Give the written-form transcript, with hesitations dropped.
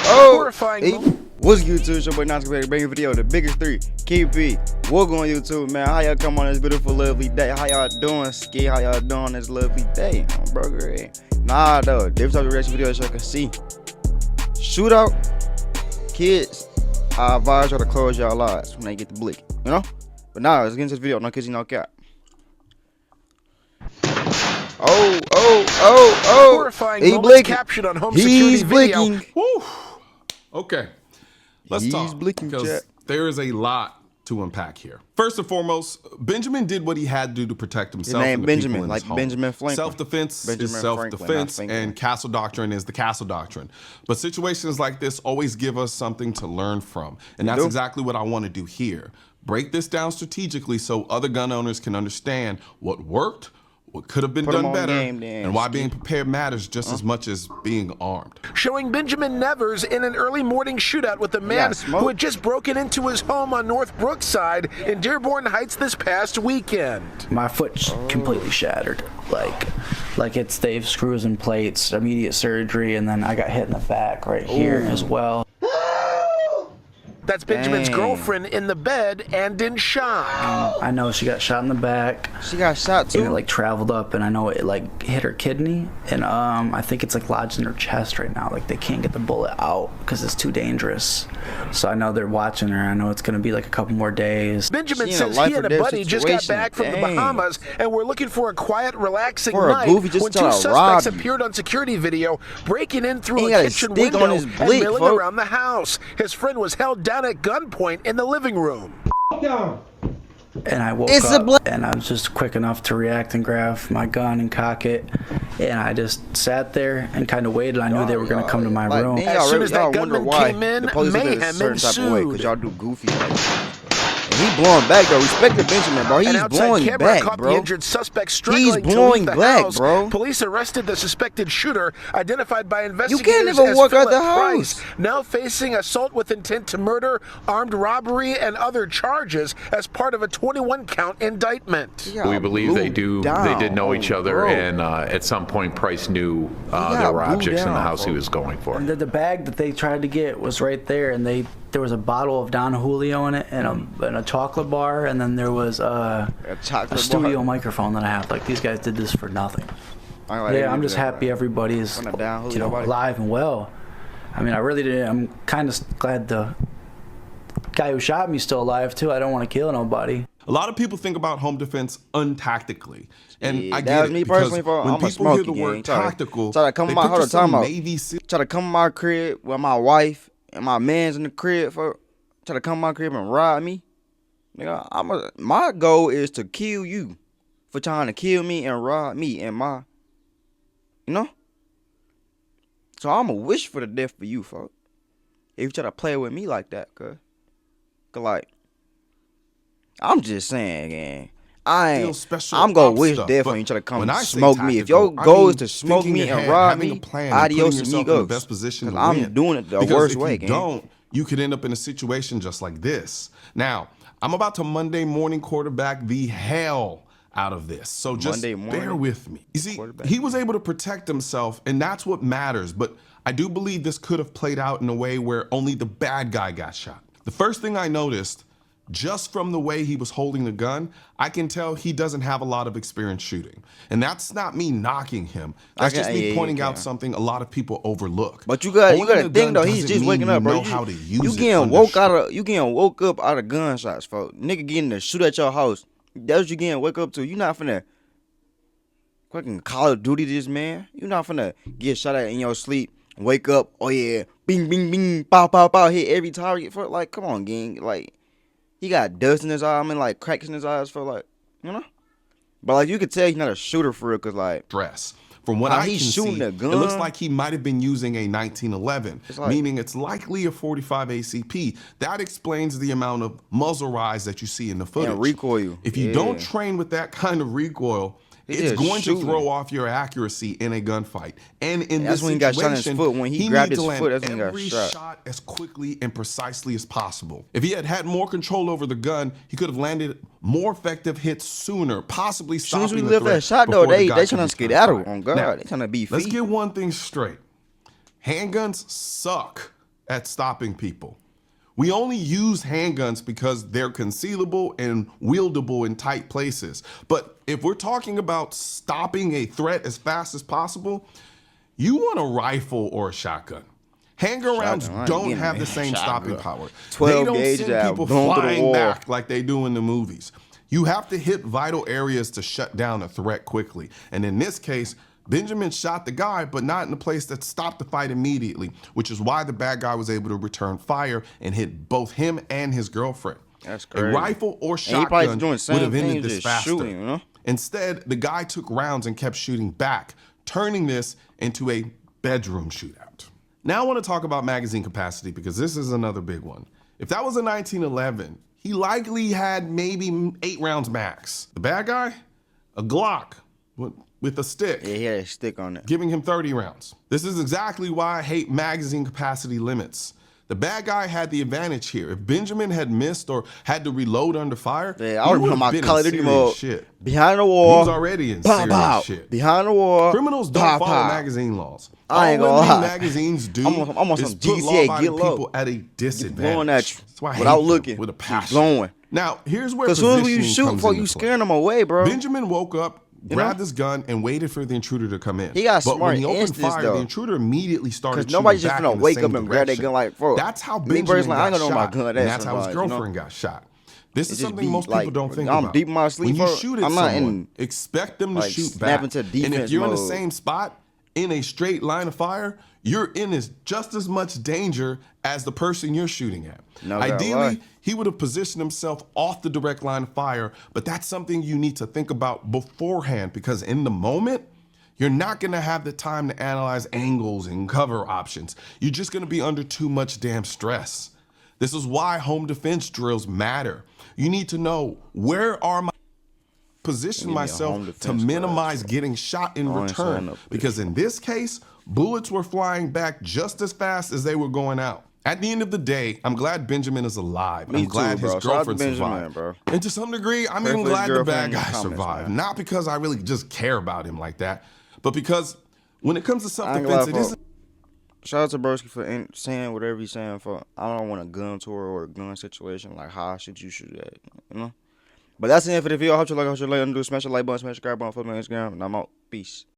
Horrifying. Hey, what's YouTube? It's your boy Nas bringing a video, the biggest three. Keep it. Welcome on YouTube, man. How y'all come on this beautiful, lovely day? How y'all doing, SKIII? How y'all doing this lovely day? Bro, great. Nah, though. Different type of reaction video, as y'all can see. Shootout. Kids, I advise y'all to close y'all eyes when they get the blick, you know? But now, let's get into this video. No kissing, no cap. Horrifying He moments captured on home security video. Blinking. Woo. Okay, let's He's talk blinking, because chat. there is a lot to unpack here. First and foremost, Benjamin did what he had to do to protect himself. His name and the Benjamin, people in like his home. Benjamin Franklin. Self-defense is self-defense, and castle doctrine is the castle doctrine. But situations like this always give us something to learn from, and that's exactly what I want to do here. Break this down strategically so other gun owners can understand what worked, what could have been done better, and why being prepared matters just as much as being armed. Showing Benjamin Nevers in an early morning shootout with a man who had just broken into his home on North Brookside in Dearborn Heights this past weekend. My foot's completely shattered. Like it's they've screws and plates, immediate surgery, and then I got hit in the back right here as well. That's Benjamin's girlfriend in the bed and in shock. I know she got shot in the back. She got shot too? And it like traveled up, and I know it like hit her kidney, and I think it's like lodged in her chest right now. Like they can't get the bullet out because it's too dangerous. So I know they're watching her. I know it's gonna be like a couple more days. Benjamin says he and a buddy just got back from the Bahamas and were looking for a quiet, relaxing night when two suspects appeared on security video, breaking in through a kitchen window and milling around the house. His friend was held down at gunpoint in the living room. And I woke up and I was just quick enough to react and grab my gun and cock it, and I just sat there and kind of waited. I knew they were going to come to my room. As soon as that gunman came in, mayhem ensued. Y'all do goofy he blowing back though. Respect the Benjamin, bro. He's blowing back, bro. The injured suspect struggling He's blowing to leave the back, house. bro. Police arrested the suspected shooter, identified by investigators You can't even walk out the Price, house. now facing assault with intent to murder, armed robbery, and other charges as part of a 21-count indictment. We believe they did know each other, and at some point Price knew there were objects in the house he was going for. And the bag that they tried to get was right there, and there was a bottle of Don Julio in it, and a chocolate bar, and then there was a studio microphone that I have. Like, these guys did this for nothing. Yeah, I'm just happy everybody is, alive and well. I mean, I really did. I'm kind of glad the guy who shot me is still alive too. I don't want to kill nobody. A lot of people think about home defense untactically, and I get it me because personally, when people hear the word tactical, try to come they my picture some Navy SEAL. Try to come to my crib with my wife and my man's in the crib try to come to my crib and rob me. Nigga, my goal is to kill you for trying to kill me and rob me and my, So I'ma wish for the death for you, folks. If you try to play with me like that, cause like, I'm just saying, man. I'm gonna wish death when you try to come and smoke me. If your goal is to smoke me and rob me, adios amigos. Cause I'm doing it the worst way, if you don't, you could end up in a situation just like this. Now, I'm about to Monday morning quarterback the hell out of this. So just bear with me. You see, he was able to protect himself, and that's what matters. But I do believe this could have played out in a way where only the bad guy got shot. The first thing I noticed, just from the way he was holding the gun, I can tell he doesn't have a lot of experience shooting. And that's not me knocking him. That's just me pointing out something a lot of people overlook. But you gotta think though, he's just waking up, bro. You getting woke up out of gunshots, folks. Nigga getting to shoot at your house. That's what you getting wake up to. You not finna fucking Call of Duty this, man. You not finna get shot at in your sleep, wake up, oh yeah, bing, bing, bing, pow, pow, pow, hit every target. For like, come on, gang. Like, he got dust in his eye, like cracks in his eyes for like, But like, you could tell he's not a shooter for real, cause like, from what I can see, a gun, it looks like he might have been using a 1911, meaning it's likely a 45 ACP. That explains the amount of muzzle rise that you see in the footage. And recoil. If you don't train with that kind of recoil, it's going to throw off your accuracy in a gunfight. And in this situation, when he got shot in his foot. When he grabbed his foot, that's when he got every shot as quickly and precisely as possible. If he had had more control over the gun, he could have landed more effective hits sooner, possibly stopping the threat. As soon as we lift that shot, though, they trying to skedaddle on God. They trying to be feet. Let's get one thing straight. Handguns suck at stopping people. We only use handguns because they're concealable and wieldable in tight places. But if we're talking about stopping a threat as fast as possible, you want a rifle or a shotgun. Handgun rounds don't have the same stopping power. They don't send people flying back like they do in the movies. You have to hit vital areas to shut down a threat quickly. And in this case, Benjamin shot the guy, but not in a place that stopped the fight immediately, which is why the bad guy was able to return fire and hit both him and his girlfriend. That's crazy. A rifle or shotgun would have ended this faster. Shooting, you know? Instead, the guy took rounds and kept shooting back, turning this into a bedroom shootout. Now I want to talk about magazine capacity because this is another big one. If that was a 1911, he likely had maybe 8 rounds max. The bad guy, a Glock with a stick. Yeah, he had a stick on it. Giving him 30 rounds. This is exactly why I hate magazine capacity limits. The bad guy had the advantage here. If Benjamin had missed or had to reload under fire, yeah, I remember my Call of Duty mode. Shit. Behind the wall. He was already in serious shit. Behind the wall. Criminals don't follow magazine laws. I ain't gonna lie. Magazines do I'm on some GTA, get low. People at a disadvantage. Blowing at you. That's why I without hate looking. With a passion. Blowing. Now, here's where as soon as you shoot for you scaring them away, bro. Benjamin woke up, grabbed his gun, and waited for the intruder to come in. He got but smart when he opened fire, though. The intruder immediately started shooting nobody's just back gonna in the wake same up and grab their gun like, bro. That's how Benjamin got shot, and that's how his girlfriend got shot. This is something most people don't think about. I'm deep in my sleep. When you shoot at someone, expect them to shoot back. And if you're in the same spot, in a straight line of fire, you're in just as much danger as the person you're shooting at. Ideally, he would have positioned himself off the direct line of fire, but that's something you need to think about beforehand because in the moment, you're not gonna have the time to analyze angles and cover options. You're just gonna be under too much damn stress. This is why home defense drills matter. You need to know where are my position myself to minimize getting shot in return. Because in this case, bullets were flying back just as fast as they were going out. At the end of the day, I'm glad Benjamin is alive. I'm glad his girlfriend survived. And to some degree, I'm even glad the bad guy survived. Not because I really just care about him like that, but because when it comes to self-defense, it isn't. Shout out to Broski for saying whatever he's saying for. I don't want a gun tour or a gun situation. Like, how should you shoot that? You know? But that's the end for the video. I hope you like. Smash the like button, smash the subscribe button, follow me on Instagram, and I'm out. Peace.